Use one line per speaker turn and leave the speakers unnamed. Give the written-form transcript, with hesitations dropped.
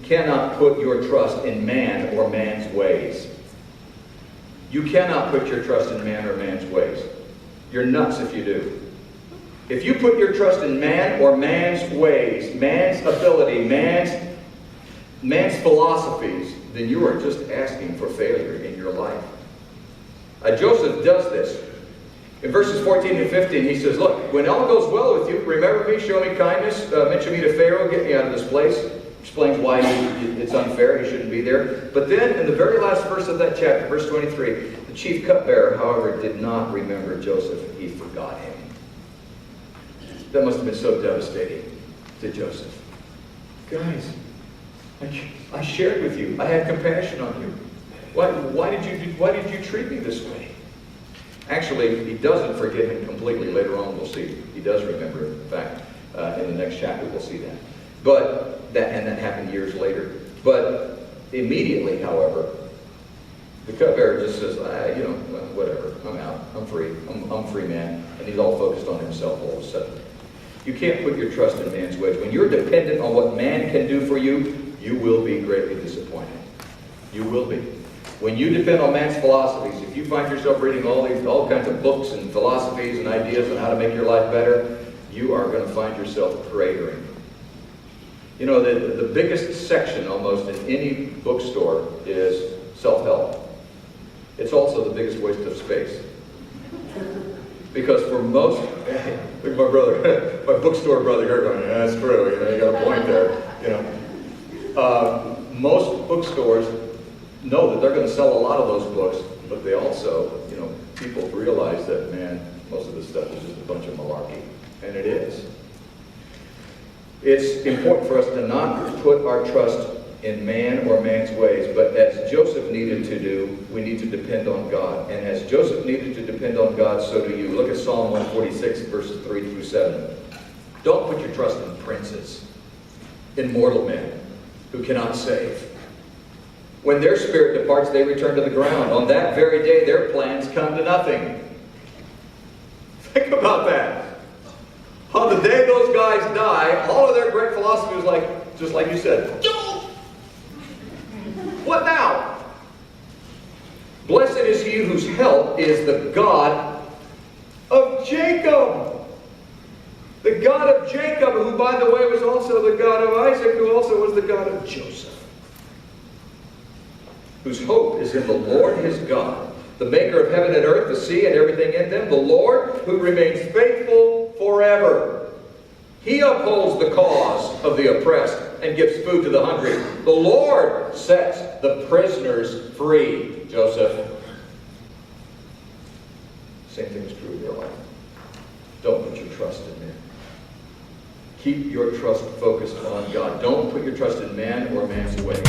cannot put your trust in man or man's ways. You cannot put your trust in man or man's ways. You're nuts if you do. If you put your trust in man or man's ways, man's ability, man's philosophies, then you are just asking for failure in your life. Joseph does this. In verses 14 and 15, he says, look, when all goes well with you, remember me, show me kindness, mention me to Pharaoh, get me out of this place. Explains why it's unfair, he shouldn't be there. But then, in the very last verse of that chapter, verse 23, the chief cupbearer, however, did not remember Joseph. He forgot him. That must have been so devastating to Joseph. Guys, I shared with you. I had compassion on you. Why did you treat me this way? Actually, he doesn't forgive him completely. Later on, we'll see. He does remember. In fact, in the next chapter, we'll see that. And that happened years later. But immediately, however, the cupbearer just says, whatever. I'm out. I'm free. I'm a free man. And he's all focused on himself all of a sudden. You can't put your trust in man's ways. When you're dependent on what man can do for you, you will be greatly disappointed. You will be. When you depend on man's philosophies, if you find yourself reading all kinds of books and philosophies and ideas on how to make your life better, you are going to find yourself cratering. You know, the biggest section almost in any bookstore is self-help. It's also the biggest waste of space. Because for most, like my bookstore brother here going, yeah, that's true, you got a point there, most bookstores know that they're going to sell a lot of those books, but they also, people realize that, man, most of this stuff is just a bunch of malarkey. And it is. It's important for us to not put our trust in man or man's ways, but as Joseph needed to do, we need to depend on God. And as Joseph needed to depend on God, so do you. Look at Psalm 146, verses 3 through 7. Don't put your trust in princes, in mortal men who cannot save. When their spirit departs, they return to the ground. On that very day, their plans come to nothing. Think about that. On the day those guys die, all of their great philosophy was like, just like you said, what now? Blessed is he whose help is the God of Jacob. The God of Jacob, who, by the way, was also the God of Isaac, who also was the God of Joseph. Whose hope is in the Lord his God, the maker of heaven and earth, the sea and everything in them, the Lord who remains faithful forever. He upholds the cause of the oppressed and gives food to the hungry. The Lord sets the prisoners free. Joseph. Same thing is true in your life. Don't put your trust in man. Keep your trust focused on God. Don't put your trust in man or man's ways.